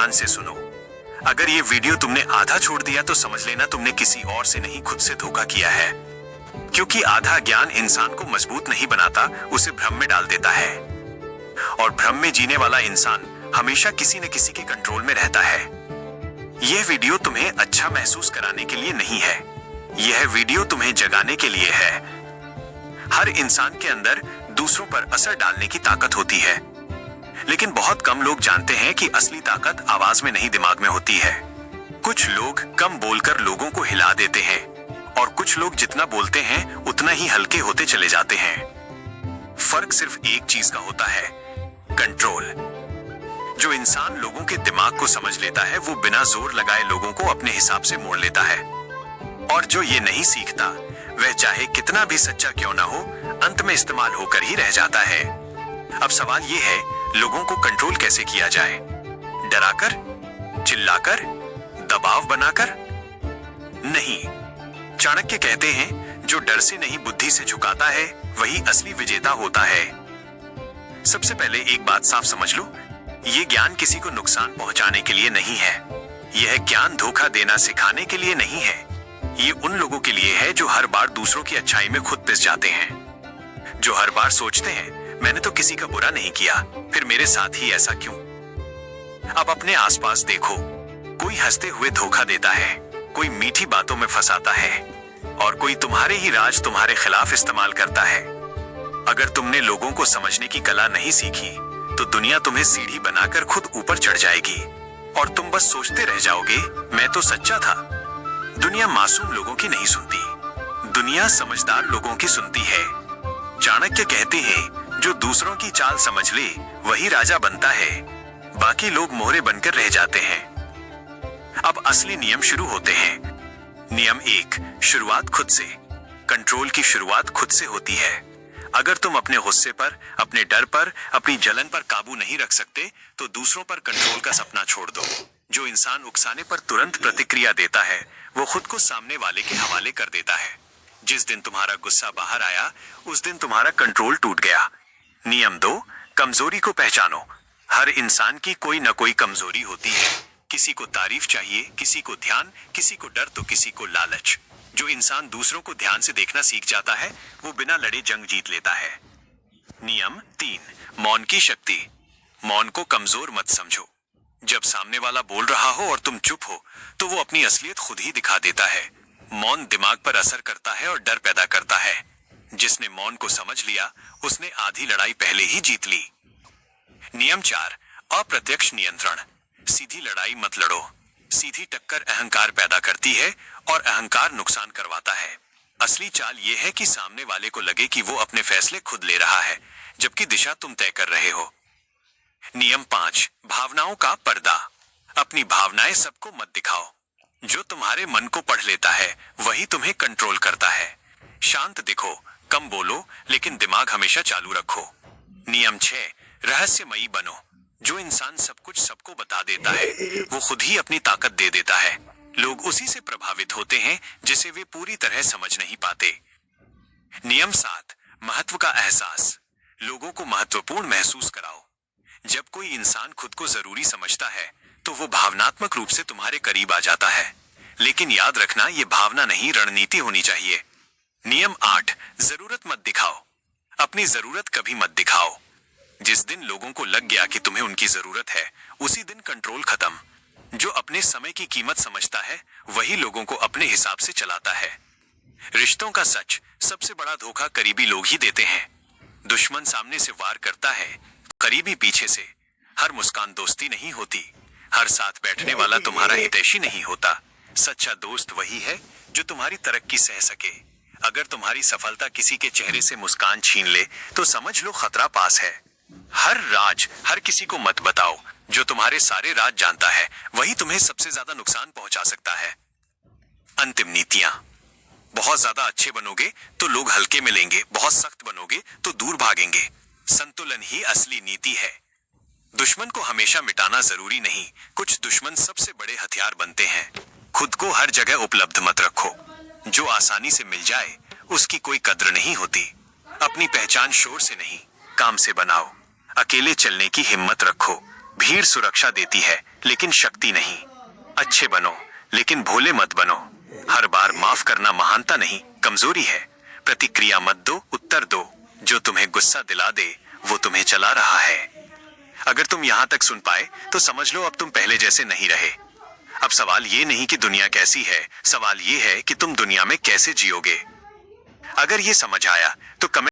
ध्यान से सुनो। अगर ये वीडियो तुमने आधा छोड़ दिया तो समझ लेना तुमने किसी और से नहीं खुद से धोखा किया है, क्योंकि आधा ज्ञान इंसान को मजबूत नहीं बनाता, उसे भ्रम में डाल देता है। और भ्रम में जीने वाला इंसान हमेशा किसी न किसी के कंट्रोल में रहता है। यह वीडियो तुम्हें अच्छा महसूस कराने के लिए नहीं है, यह वीडियो तुम्हें जगाने के लिए है। हर इंसान के अंदर दूसरों पर असर डालने की ताकत होती है, लेकिन बहुत कम लोग जानते हैं कि असली ताकत आवाज में नहीं, दिमाग में होती है। कुछ लोग कम बोलकर लोगों को हिला देते हैं, और कुछ लोग जितना बोलते हैं उतना ही हल्के होते चले जाते हैं। फर्क सिर्फ एक चीज का होता है, कंट्रोल। जो इंसान लोगों के दिमाग को समझ लेता है वो बिना जोर लगाए लोगों को अपने हिसाब से मोड़ लेता है, और जो ये नहीं सीखता वह चाहे कितना भी सच्चा क्यों ना हो, अंत में इस्तेमाल होकर ही रह जाता है। अब सवाल ये है, लोगों को कंट्रोल कैसे किया जाए? डराकर, चिल्लाकर, दबाव बनाकर? नहीं। चाणक्य कहते हैं, जो डर से नहीं बुद्धि से झुकाता है वही असली विजेता होता है। सबसे पहले एक बात साफ समझ लो, ये ज्ञान किसी को नुकसान पहुंचाने के लिए नहीं है। यह ज्ञान धोखा देना सिखाने के लिए नहीं है। ये उन लोगों के लिए है जो हर बार दूसरों की अच्छाई में खुद पिस जाते हैं, जो हर बार सोचते हैं मैंने तो किसी का बुरा नहीं किया, फिर मेरे साथ ही ऐसा क्यों? अब अपने आसपास देखो, कोई हंसते हुए धोखा देता है, कोई मीठी बातों में फंसाता है, और कोई तुम्हारे ही राज तुम्हारे खिलाफ इस्तेमाल करता है। अगर तुमने लोगों को समझने की कला नहीं सीखी तो दुनिया तुम्हें सीढ़ी बनाकर खुद ऊपर चढ़ जाएगी, और तुम बस सोचते रह जाओगे मैं तो सच्चा था। दुनिया मासूम लोगों की नहीं सुनती, दुनिया समझदार लोगों की सुनती है। चाणक्य कहते हैं, जो दूसरों की चाल समझ ले वही राजा बनता है, बाकी लोग मोहरे बनकर रह जाते हैं। अब असली नियम शुरू होते हैं। नियम 1, शुरुआत खुद से। कंट्रोल की शुरुआत खुद से होती है। अगर तुम अपने गुस्से पर, अपने डर पर, अपनी जलन पर काबू नहीं रख सकते तो दूसरों पर कंट्रोल का सपना छोड़ दो। जो इंसान उकसाने पर तुरंत प्रतिक्रिया देता है वो खुद को सामने वाले के हवाले कर देता है। जिस दिन तुम्हारा गुस्सा बाहर आया उस दिन तुम्हारा कंट्रोल टूट गया। नियम 2, कमजोरी को पहचानो। हर इंसान की कोई न कोई कमजोरी होती है। किसी को तारीफ चाहिए, किसी को ध्यान, किसी को डर तो किसी को लालच। जो इंसान दूसरों को ध्यान से देखना सीख जाता है वो बिना लड़े जंग जीत लेता है। नियम 3, मौन की शक्ति। मौन को कमजोर मत समझो। जब सामने वाला बोल रहा हो और तुम चुप हो तो वो अपनी असलियत खुद ही दिखा देता है। मौन दिमाग पर असर करता है और डर पैदा करता है। जिसने मौन को समझ लिया उसने आधी लड़ाई पहले ही जीत ली। नियम 4, अप्रत्यक्ष नियंत्रण। सीधी लड़ाई मत लड़ो। सीधी टक्कर अहंकार पैदा करती है और अहंकार नुकसान करवाता है। असली चाल यह है कि सामने वाले को लगे कि वो अपने फैसले खुद ले रहा है, जबकि दिशा तुम तय कर रहे हो। नियम 5, भावनाओं का पर्दा। अपनी भावनाएं सबको मत दिखाओ। जो तुम्हारे मन को पढ़ लेता है वही तुम्हें कंट्रोल करता है। शांत दिखो, कम बोलो, लेकिन दिमाग हमेशा चालू रखो। नियम 6, रहस्यमयी बनो। जो इंसान सब कुछ सबको बता देता है वो खुद ही अपनी ताकत दे देता है। लोग उसी से प्रभावित होते हैं जिसे वे पूरी तरह समझ नहीं पाते। नियम 7, महत्व का एहसास। लोगों को महत्वपूर्ण महसूस कराओ। जब कोई इंसान खुद को जरूरी समझता है तो वो भावनात्मक रूप से तुम्हारे करीब आ जाता है, लेकिन याद रखना ये भावना नहीं, रणनीति होनी चाहिए। नियम 8, जरूरत मत दिखाओ। अपनी जरूरत कभी मत दिखाओ। जिस दिन लोगों को लग गया कि तुम्हें उनकी जरूरत है उसी दिन कंट्रोल खत्म। जो अपने समय की कीमत समझता है वही लोगों को अपने हिसाब से चलाता है। रिश्तों का सच, सबसे बड़ा धोखा करीबी लोग ही देते हैं। दुश्मन सामने से वार करता है, करीबी पीछे से। हर मुस्कान दोस्ती नहीं होती, हर साथ बैठने वाला तुम्हारा हितैषी नहीं होता। सच्चा दोस्त वही है जो तुम्हारी तरक्की सह सके। अगर तुम्हारी सफलता किसी के चेहरे से मुस्कान छीन ले तो समझ लो खतरा पास है। हर राज हर किसी को मत बताओ। जो तुम्हारे सारे राज जानता है वही तुम्हें सबसे ज्यादा नुकसान पहुंचा सकता है। अंतिम नीतियां। बहुत ज्यादा अच्छे बनोगे तो लोग हल्के में लेंगे, बहुत सख्त बनोगे तो दूर भागेंगे। संतुलन ही असली नीति है। दुश्मन को हमेशा मिटाना जरूरी नहीं, कुछ दुश्मन सबसे बड़े हथियार बनते हैं। खुद को हर जगह उपलब्ध मत रखो। जो आसानी से मिल जाए उसकी कोई कद्र नहीं होती। अपनी पहचान शोर से नहीं, काम से बनाओ। अकेले चलने की हिम्मत रखो। भीड़ सुरक्षा देती है लेकिन शक्ति नहीं। अच्छे बनो लेकिन भोले मत बनो। हर बार माफ करना महानता नहीं, कमजोरी है। प्रतिक्रिया मत दो, उत्तर दो। जो तुम्हें गुस्सा दिला दे वो तुम्हें चला रहा है। अगर तुम यहां तक सुन पाए तो समझ लो अब तुम पहले जैसे नहीं रहे। अब सवाल ये नहीं कि दुनिया कैसी है, सवाल ये है कि तुम दुनिया में कैसे जियोगे। अगर ये समझ आया तो कमेंट